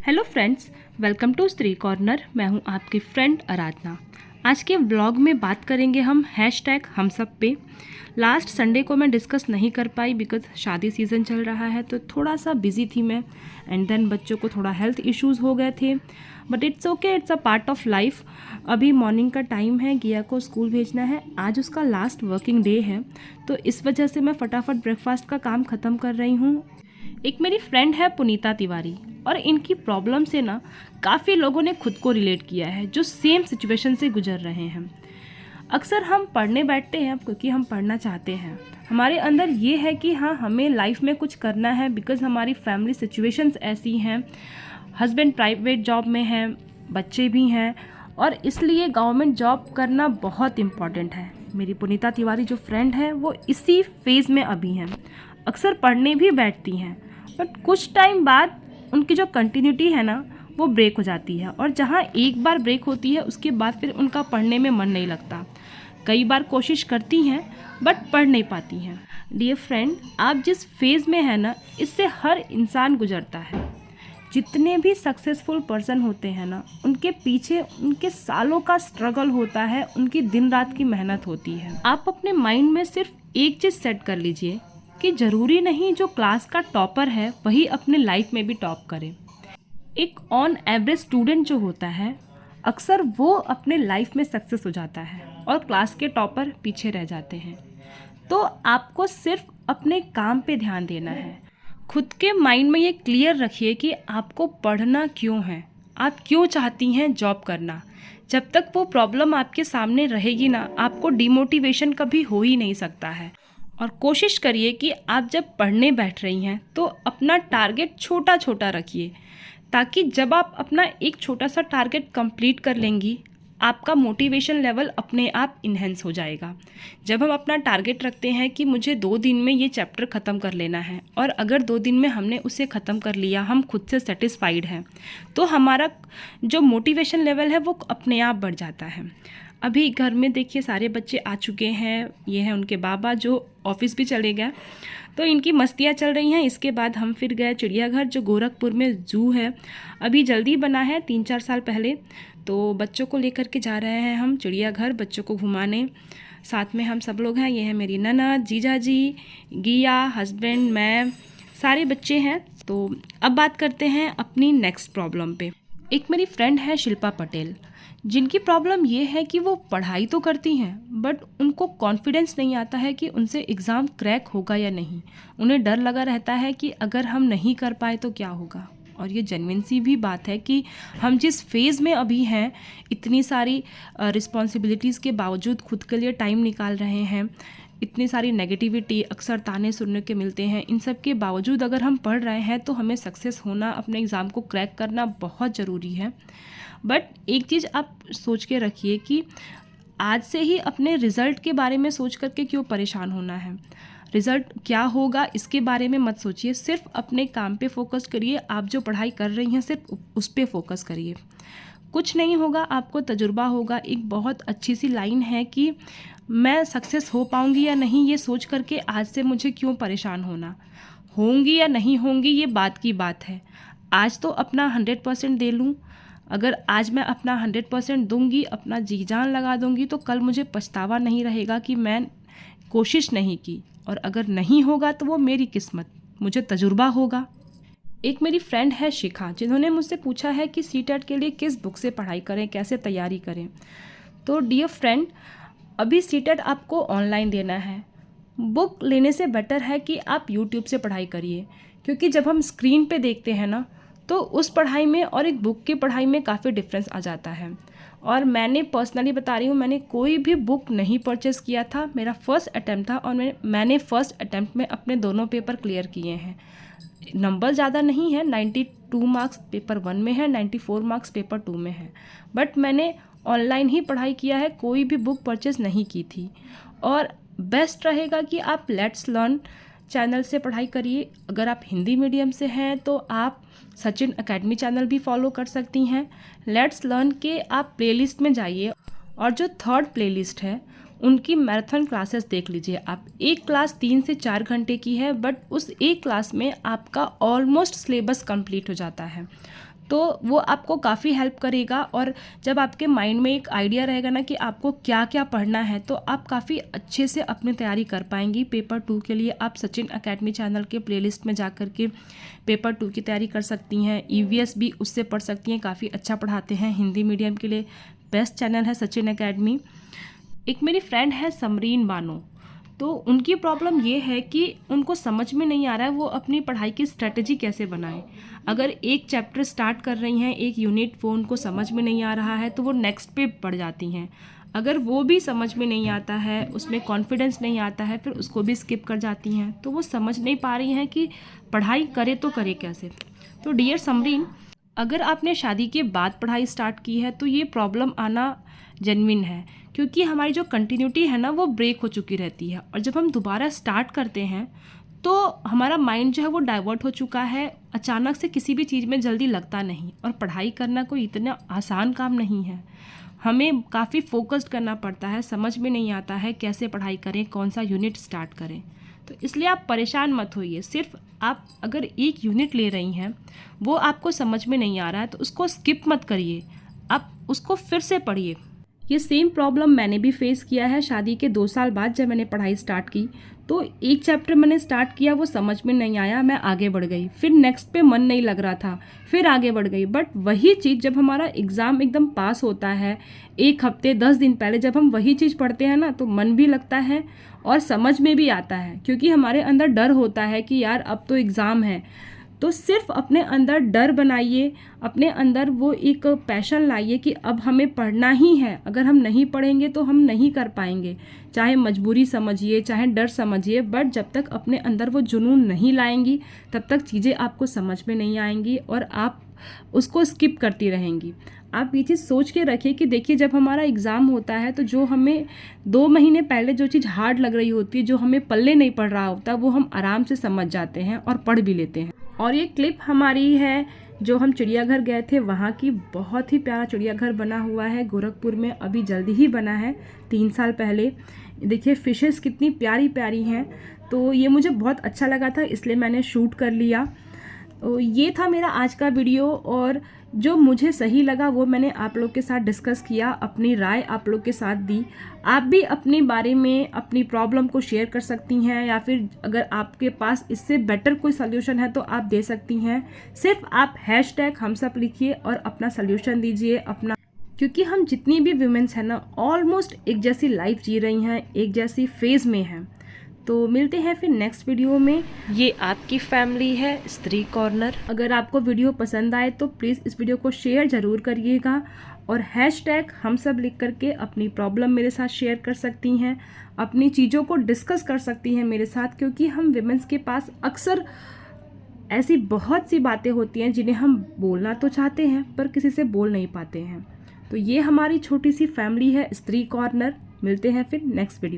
Hello friends, welcome to स्त्री corner. मैं हूं आपकी फ्रेंड आराधना। आज के व्लॉग में बात करेंगे हम हैशटैग हम सब पे। लास्ट संडे को मैं डिस्कस नहीं कर पाई बिकॉज शादी सीज़न चल रहा है, तो थोड़ा सा बिजी थी मैं, एंड देन बच्चों को थोड़ा हेल्थ इश्यूज़ हो गए थे, but it's okay, it's a part of life. अभी मॉर्निंग का टाइम है, गिया को स्कूल भेजना है, आज उसका लास्ट वर्किंग डे है, तो इस वजह से मैं फटाफट ब्रेकफास्ट का काम ख़त्म कर रही हूँ। एक मेरी फ्रेंड है पुनीता तिवारी, और इनकी प्रॉब्लम से ना काफ़ी लोगों ने खुद को रिलेट किया है जो सेम सिचुएशन से गुजर रहे हैं। अक्सर हम पढ़ने बैठते हैं क्योंकि हम पढ़ना चाहते हैं, हमारे अंदर ये है कि हाँ हमें लाइफ में कुछ करना है बिकॉज़ हमारी फैमिली सिचुएशंस ऐसी हैं, हस्बैंड प्राइवेट जॉब में हैं, बच्चे भी हैं, और इसलिए गवर्नमेंट जॉब करना बहुत इम्पॉर्टेंट है। मेरी पुनीता तिवारी जो फ्रेंड है वो इसी फेज़ में अभी हैं, अक्सर पढ़ने भी बैठती हैं, बट कुछ टाइम बाद उनकी जो कंटिन्यूटी है ना वो ब्रेक हो जाती है, और जहाँ एक बार ब्रेक होती है उसके बाद फिर उनका पढ़ने में मन नहीं लगता। कई बार कोशिश करती हैं बट पढ़ नहीं पाती हैं। डियर फ्रेंड, आप जिस फेज़ में है ना इससे हर इंसान गुजरता है। जितने भी सक्सेसफुल पर्सन होते हैं ना उनके पीछे उनके सालों का स्ट्रगल होता है, उनकी दिन रात की मेहनत होती है। आप अपने माइंड में सिर्फ एक चीज़ सेट कर लीजिए कि ज़रूरी नहीं जो क्लास का टॉपर है वही अपने लाइफ में भी टॉप करे। एक ऑन एवरेज स्टूडेंट जो होता है अक्सर वो अपने लाइफ में सक्सेस हो जाता है और क्लास के टॉपर पीछे रह जाते हैं। तो आपको सिर्फ अपने काम पे ध्यान देना है। खुद के माइंड में ये क्लियर रखिए कि आपको पढ़ना क्यों है, आप क्यों चाहती हैं जॉब करना। जब तक वो प्रॉब्लम आपके सामने रहेगी ना आपको डिमोटिवेशन कभी हो ही नहीं सकता है। और कोशिश करिए कि आप जब पढ़ने बैठ रही हैं तो अपना टारगेट छोटा छोटा रखिए, ताकि जब आप अपना एक छोटा सा टारगेट कंप्लीट कर लेंगी आपका मोटिवेशन लेवल अपने आप इन्हेंस हो जाएगा। जब हम अपना टारगेट रखते हैं कि मुझे 2 दिन में ये चैप्टर ख़त्म कर लेना है, और अगर 2 दिन में हमने उसे ख़त्म कर लिया, हम खुद से सेटिस्फाइड हैं, तो हमारा जो मोटिवेशन लेवल है वो अपने आप बढ़ जाता है। अभी घर में देखिए सारे बच्चे आ चुके हैं, ये हैं उनके बाबा जो ऑफिस भी चले गए, तो इनकी मस्तियाँ चल रही हैं। इसके बाद हम फिर गए चिड़ियाघर जो गोरखपुर में जू है, अभी जल्दी बना है 3-4 साल पहले, तो बच्चों को लेकर के जा रहे हैं हम चिड़ियाघर बच्चों को घुमाने। साथ में हम सब लोग हैं, ये है मेरी ननद, जीजा जी, गिया, हस्बैंड, मैं, सारे बच्चे हैं। तो अब बात करते हैं अपनी नेक्स्ट प्रॉब्लम पे। एक मेरी फ्रेंड है शिल्पा पटेल, जिनकी प्रॉब्लम ये है कि वो पढ़ाई तो करती हैं बट उनको कॉन्फिडेंस नहीं आता है कि उनसे एग्ज़ाम क्रैक होगा या नहीं। उन्हें डर लगा रहता है कि अगर हम नहीं कर पाए तो क्या होगा। और ये जेन्युइन सी भी बात है कि हम जिस फेज़ में अभी हैं, इतनी सारी रिस्पॉन्सिबिलिटीज़ के बावजूद खुद के लिए टाइम निकाल रहे हैं, इतनी सारी नेगेटिविटी, अक्सर ताने सुनने के मिलते हैं, इन सब के बावजूद अगर हम पढ़ रहे हैं तो हमें सक्सेस होना, अपने एग्ज़ाम को क्रैक करना बहुत ज़रूरी है। बट एक चीज़ आप सोच के रखिए कि आज से ही अपने रिज़ल्ट के बारे में सोच करके क्यों परेशान होना है। रिज़ल्ट क्या होगा इसके बारे में मत सोचिए, सिर्फ अपने काम पे फोकस करिए। आप जो पढ़ाई कर रही हैं सिर्फ उस पर फोकस करिए, कुछ नहीं होगा, आपको तजुर्बा होगा। एक बहुत अच्छी सी लाइन है कि मैं सक्सेस हो पाऊँगी या नहीं ये सोच करके आज से मुझे क्यों परेशान होना। होंगी या नहीं होंगी ये बात की बात है, आज तो अपना 100% दे लूँ। अगर आज मैं अपना 100% दूंगी, अपना जी जान लगा दूंगी, तो कल मुझे पछतावा नहीं रहेगा कि मैं कोशिश नहीं की। और अगर नहीं होगा तो वो मेरी किस्मत, मुझे तजुर्बा होगा। एक मेरी फ्रेंड है शिखा, जिन्होंने मुझसे पूछा है कि सीटेट के लिए किस बुक से पढ़ाई करें, कैसे तैयारी करें। तो डियर फ्रेंड, अभी सीटेट आपको ऑनलाइन देना है, बुक लेने से बेटर है कि आप यूट्यूब से पढ़ाई करिए, क्योंकि जब हम स्क्रीन पे देखते हैं ना तो उस पढ़ाई में और एक बुक की पढ़ाई में काफ़ी डिफरेंस आ जाता है। और मैंने पर्सनली बता रही हूँ, मैंने कोई भी बुक नहीं परचेस किया था, मेरा फर्स्ट अटैम्प्ट था और मैंने फर्स्ट अटैम्प्ट में अपने दोनों पेपर क्लियर किए हैं। नंबर ज़्यादा नहीं है, 92 मार्क्स पेपर 1 में है, 94 मार्क्स पेपर 2 में है, बट मैंने ऑनलाइन ही पढ़ाई किया है, कोई भी बुक परचेस नहीं की थी। और बेस्ट रहेगा कि आप लेट्स लर्न चैनल से पढ़ाई करिए। अगर आप हिंदी मीडियम से हैं तो आप सचिन एकेडमी चैनल भी फॉलो कर सकती हैं। लेट्स लर्न के आप प्लेलिस्ट में जाइए और जो थर्ड प्लेलिस्ट है उनकी मैराथन क्लासेस देख लीजिए आप। एक क्लास 3 से 4 घंटे की है, बट उस एक क्लास में आपका ऑलमोस्ट सिलेबस कंप्लीट हो जाता है, तो वो आपको काफ़ी हेल्प करेगा। और जब आपके माइंड में एक आइडिया रहेगा ना कि आपको क्या क्या पढ़ना है, तो आप काफ़ी अच्छे से अपनी तैयारी कर पाएंगी। पेपर 2 के लिए आप सचिन एकेडमी चैनल के प्लेलिस्ट में जाकर के पेपर 2 की तैयारी कर सकती हैं। EVS भी उससे पढ़ सकती हैं, काफ़ी अच्छा पढ़ाते हैं। हिंदी मीडियम के लिए बेस्ट चैनल है सचिन एकेडमी। एक मेरी फ्रेंड है समरीन बानो, तो उनकी प्रॉब्लम ये है कि उनको समझ में नहीं आ रहा है वो अपनी पढ़ाई की स्ट्रेटजी कैसे बनाएं। अगर एक चैप्टर स्टार्ट कर रही हैं, एक यूनिट, वो उनको समझ में नहीं आ रहा है तो वो नेक्स्ट पे पढ़ जाती हैं। अगर वो भी समझ में नहीं आता है, उसमें कॉन्फिडेंस नहीं आता है, फिर उसको भी स्किप कर जाती हैं। तो वो समझ नहीं पा रही हैं कि पढ़ाई करे तो करे कैसे। तो डियर समरीन, अगर आपने शादी के बाद पढ़ाई स्टार्ट की है तो ये प्रॉब्लम आना जेन्युइन है, क्योंकि हमारी जो कंटिन्यूटी है ना वो ब्रेक हो चुकी रहती है। और जब हम दोबारा स्टार्ट करते हैं तो हमारा माइंड जो है वो डाइवर्ट हो चुका है, अचानक से किसी भी चीज़ में जल्दी लगता नहीं। और पढ़ाई करना कोई इतना आसान काम नहीं है, हमें काफ़ी फोकस्ड करना पड़ता है। समझ में नहीं आता है कैसे पढ़ाई करें, कौन सा यूनिट स्टार्ट करें। तो इसलिए आप परेशान मत होइए। सिर्फ आप अगर एक यूनिट ले रही हैं, वो आपको समझ में नहीं आ रहा है तो उसको स्किप मत करिए, आप उसको फिर से पढ़िए। ये सेम प्रॉब्लम मैंने भी फेस किया है शादी के 2 साल बाद। जब मैंने पढ़ाई स्टार्ट की तो एक चैप्टर मैंने स्टार्ट किया, वो समझ में नहीं आया, मैं आगे बढ़ गई। फिर नेक्स्ट पे मन नहीं लग रहा था, फिर आगे बढ़ गई। बट वही चीज़ जब हमारा एग्ज़ाम एकदम पास होता है, 1 हफ्ते 10 दिन पहले जब हम वही चीज़ पढ़ते हैं ना, तो मन भी लगता है और समझ में भी आता है, क्योंकि हमारे अंदर डर होता है कि यार अब तो एग्ज़ाम है। तो सिर्फ अपने अंदर डर बनाइए, अपने अंदर वो एक पैशन लाइए कि अब हमें पढ़ना ही है। अगर हम नहीं पढ़ेंगे तो हम नहीं कर पाएंगे, चाहे मजबूरी समझिए, चाहे डर समझिए, बट जब तक अपने अंदर वो जुनून नहीं लाएंगी तब तक चीज़ें आपको समझ में नहीं आएंगी और आप उसको स्किप करती रहेंगी। आप ये चीज़ सोच के रखिए कि देखिए, जब हमारा एग्ज़ाम होता है तो जो हमें 2 महीने पहले जो चीज़ हार्ड लग रही होती है, जो हमें पल्ले नहीं पड़ रहा होता, वो हम आराम से समझ जाते हैं और पढ़ भी लेते हैं। और ये क्लिप हमारी है जो हम चिड़ियाघर गए थे वहाँ की। बहुत ही प्यारा चिड़ियाघर बना हुआ है गोरखपुर में, अभी जल्दी ही बना है, 3 साल पहले। देखिए फिशेस कितनी प्यारी प्यारी हैं, तो ये मुझे बहुत अच्छा लगा था, इसलिए मैंने शूट कर लिया। तो ये था मेरा आज का वीडियो, और जो मुझे सही लगा वो मैंने आप लोग के साथ डिस्कस किया, अपनी राय आप लोग के साथ दी। आप भी अपने बारे में अपनी प्रॉब्लम को शेयर कर सकती हैं, या फिर अगर आपके पास इससे बेटर कोई सल्यूशन है तो आप दे सकती हैं। सिर्फ आप #हम सब लिखिए और अपना सल्यूशन दीजिए अपना, क्योंकि हम जितनी भी वुमेन्स हैं ना, ऑलमोस्ट एक जैसी लाइफ जी रही हैं, एक जैसी फेज़ में हैं। तो मिलते हैं फिर नेक्स्ट वीडियो में। ये आपकी फैमिली है स्त्री कॉर्नर। अगर आपको वीडियो पसंद आए तो प्लीज़ इस वीडियो को शेयर ज़रूर करिएगा, और #हम सब लिख करके अपनी प्रॉब्लम मेरे साथ शेयर कर सकती हैं, अपनी चीज़ों को डिस्कस कर सकती हैं मेरे साथ, क्योंकि हम विमेंस के पास अक्सर ऐसी बहुत सी बातें होती हैं जिन्हें हम बोलना तो चाहते हैं पर किसी से बोल नहीं पाते हैं। तो ये हमारी छोटी सी फैमिली है स्त्री कॉर्नर। मिलते हैं फिर नेक्स्ट वीडियो।